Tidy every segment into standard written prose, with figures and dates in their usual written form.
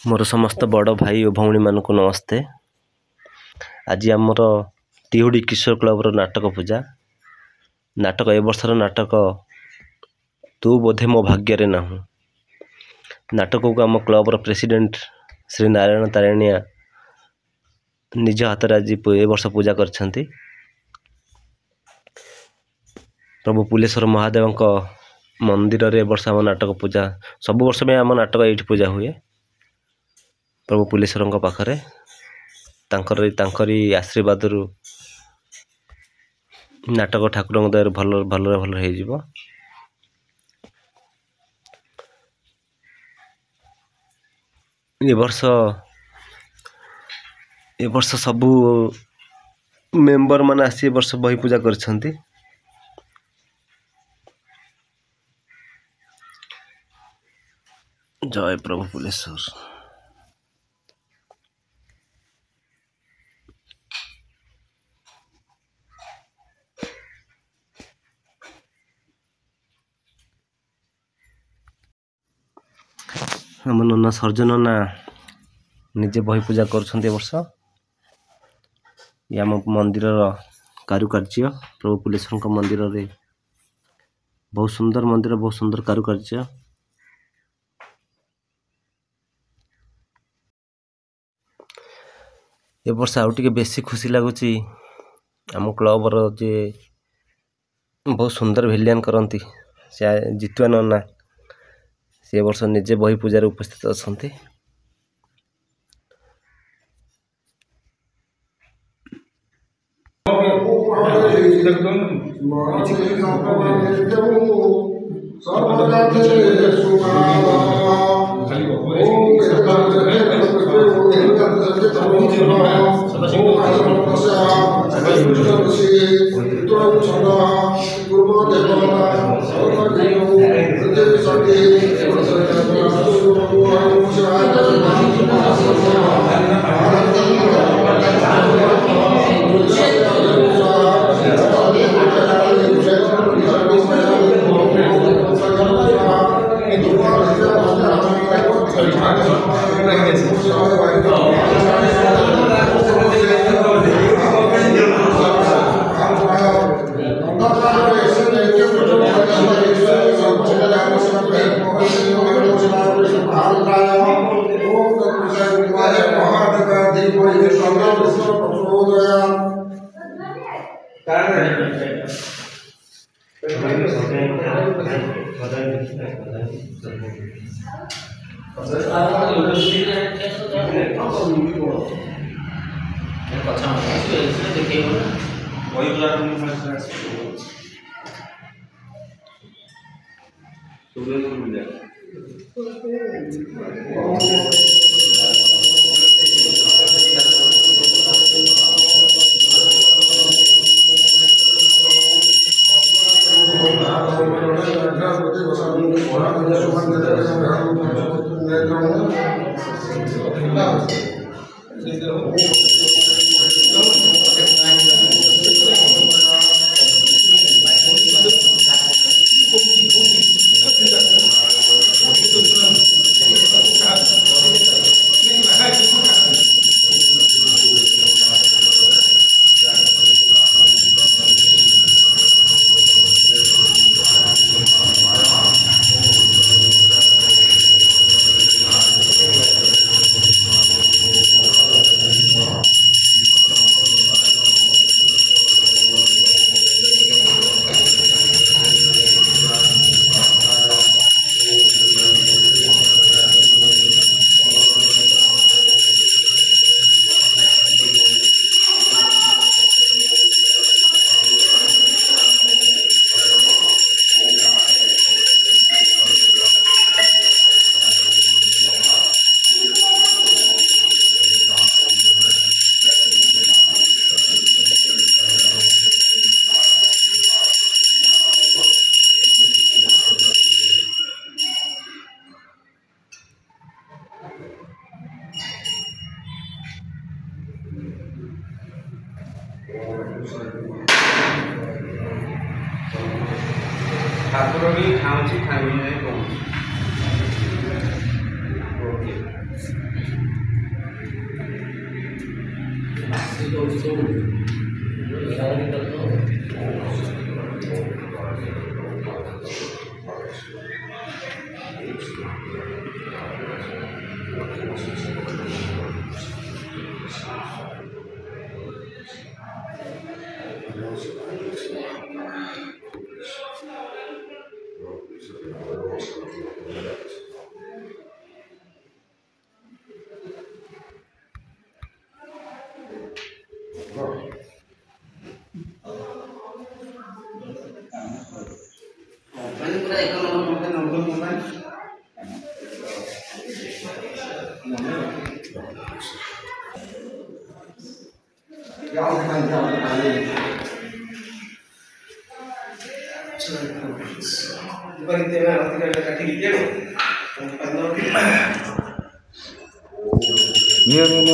मोर समस्त बड़ भाई और भौणी मानक नमस्ते। आज आमर तिहुडी किशोर क्लब नाटक पूजा नाटक ए वर्षर नाटक तू बोधे मो भाग्य ना नाटक को आम क्लब प्रेसिडेंट श्री नारायण तारिणिया निज हाथ आज ए वर्ष पूजा करछंती। प्रभु पुलेश्वर महादेव मंदिर रे वर्ष आम नाटक पूजा सब वर्ष में आम नाटक ये पूजा हुए। प्रभु पुलेश्वर पाखरे तांकरी आशीर्वाद रु नाटक ठाकुर दया भल भल भल हो। ए वर्ष सबू मेंबर मान आसी वर्ष बही पूजा करछंती। जय प्रभु पुलेश्वर। आम नना सर्जन नना निजे बही पूजा करछंती। वर्ष आम मंदिर कारुकार्य प्रभु पुलेश्वर मंदिर रे बहुत सुंदर मंदिर, बहुत सुंदर कारुकार्य। ए वर्ष आउ टिके बेसी खुशी लगुच आम क्लब रो जे बहुत सुंदर भिलियन करती से जितुआ नना से वर्ष निजे बही पूजा उपस्थित अच्छा। ठाकुर भी खाऊँ खाई नहीं कहूँ।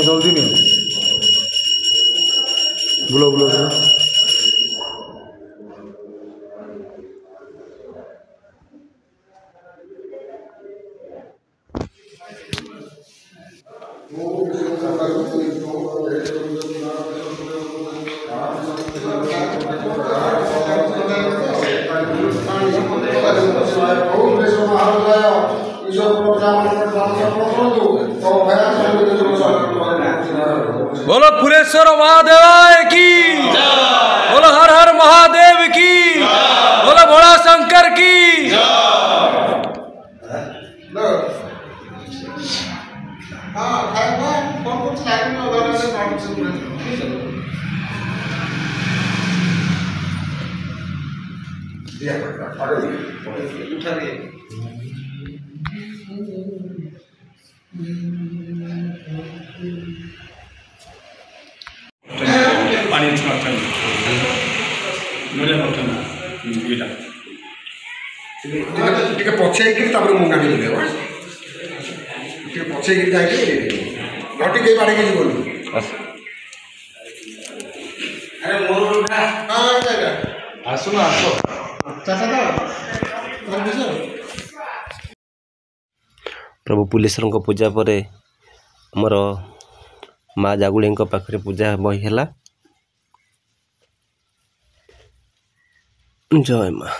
जल्दी नहीं बुलो बुलो बोलो फुलेश्वर महादेव की, बोलो हर हर महादेव की, बोलो भोला शंकर की। पानी पचे मुंगा पचे जाके बाड़े प्रभु पुलेश्वर पूजा पर आमर माँ जागुड़ी पाखे पूजा बही है। जय माँ।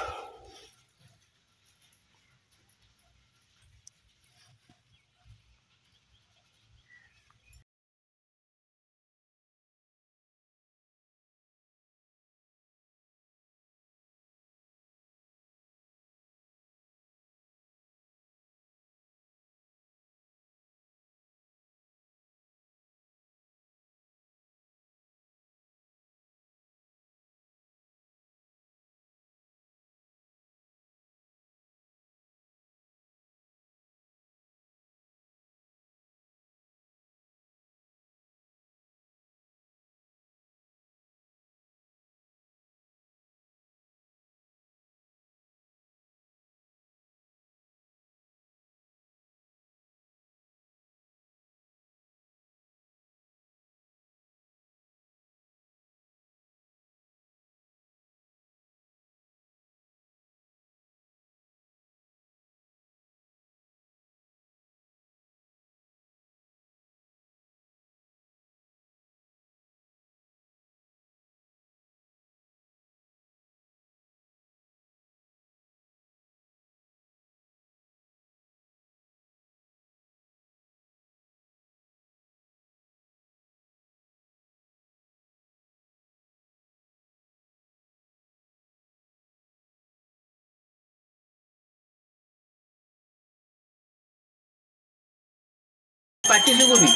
पार्टी सुगुनी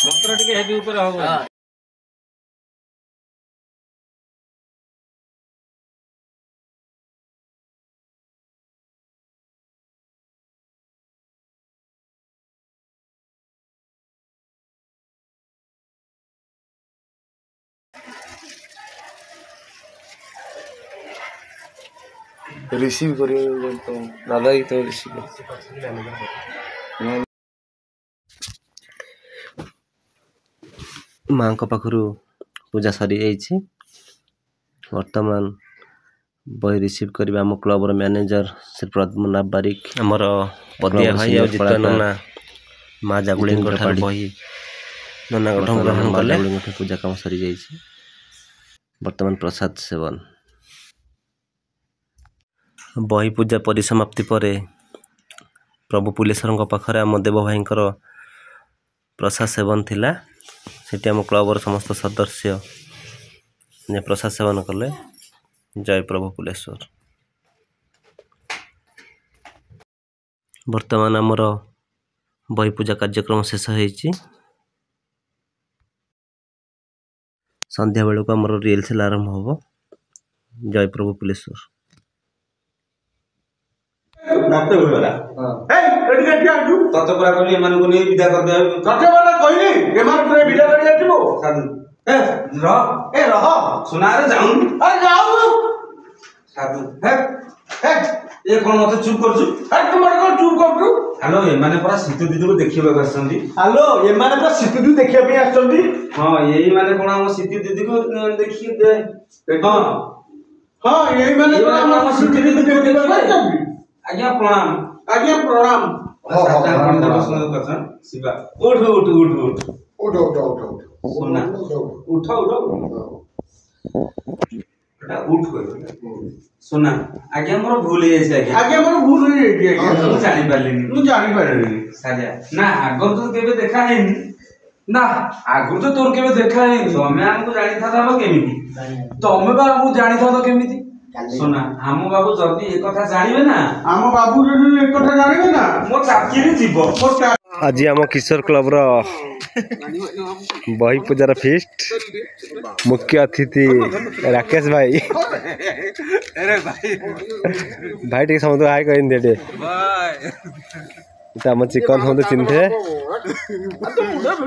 मंत्र टिके हेवी ऊपर होगा। रिसीव करिए तो दादा ही तो रिसीव माँ पाखु पूजा सरी जाइए। वर्तमान बही रिसीव करवा आम क्लबर मैनेजर श्री पद्मनाभ बारिक आमर पदिया भाई और जितना माँ जागुड़ी बही नना ग्रहण कले पूजा काम सरी जाइए। वर्तमान प्रसाद सेवन बही पूजा परिसमाप्ति पर प्रभु पुलेश्वर पाखरे आम देव भाई प्रसाद सेवन थिला। सेठी आम क्लबर समस्त सदस्य ने प्रसाद सेवन कले। जय प्रभु पुलेश्वर। वर्तमान आमर बही पूजा कार्यक्रम शेष होइछि। संध्या बेलू को आमर रिहर्सल आरंभ होबो। जय प्रभु पुलेश्वर। तत पूरा कहली एमानकु नै विदा कर दे। तते वाला कहली एमान पूरा विदा कर जातिबो साधु ए रह सुना रे जाऊ अरे जाऊ साधु हे ए कोन मते चुप करछु। अरे तुम कोन चुप करछु। हेलो एमाने पूरा सीतु दीदी को देखिबा करछंदी। हेलो एमाने पूरा सीतु दीदी देखिया पे आछंदी। हां एई माने कोन हम सीतु दीदी को देखि दे। हां हां एई माने कोन हम सीतु दीदी को देखिबा करछंदी। आज्ञा प्रणाम। आज्ञा प्रणाम। साता पंडा बसन करछन शिवा उठ उठ उठ उठ उठ उठ उठ सुना उठ बेटा उठ कोइ सुना आज्ञा मोर भूल हे छै। आज्ञा मोर भूल हे छै। मु जानि पालिनी मु जानि पालिनी सारिया ना आगर तो केबे देखा हेनी ना आगर तो तोर केबे देखा हेनी। तमे हमकु जानि था तब केमिति तमे बा हमकु जानि था तो केमिति सुना हम बाबू जल्दी एक कथा जानिबे ना। हम बाबू जल्दी एक कथा जानिबे ना मोर चाकरी जीवो मोर आज आम किशोर क्लब बही पूजार फिस्ट मुख्य अतिथि राकेश भाई भाई टे समझ हाय कहते आम चिकन समझ चिन्हे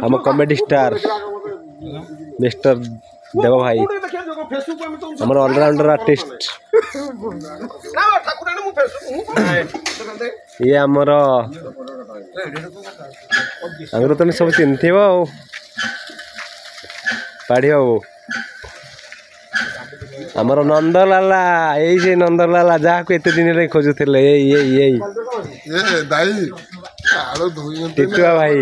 आम कॉमेडी स्टार मिस्टर देव भाई आम ऑलराउंडर आर्टिस्ट ये आमर आगु तुम सब चिन्ह पाढ़ी बाबू आमर नंदलाला यही नंदलाला जहाँ को एत दिन खोजुले टिटुआ भाई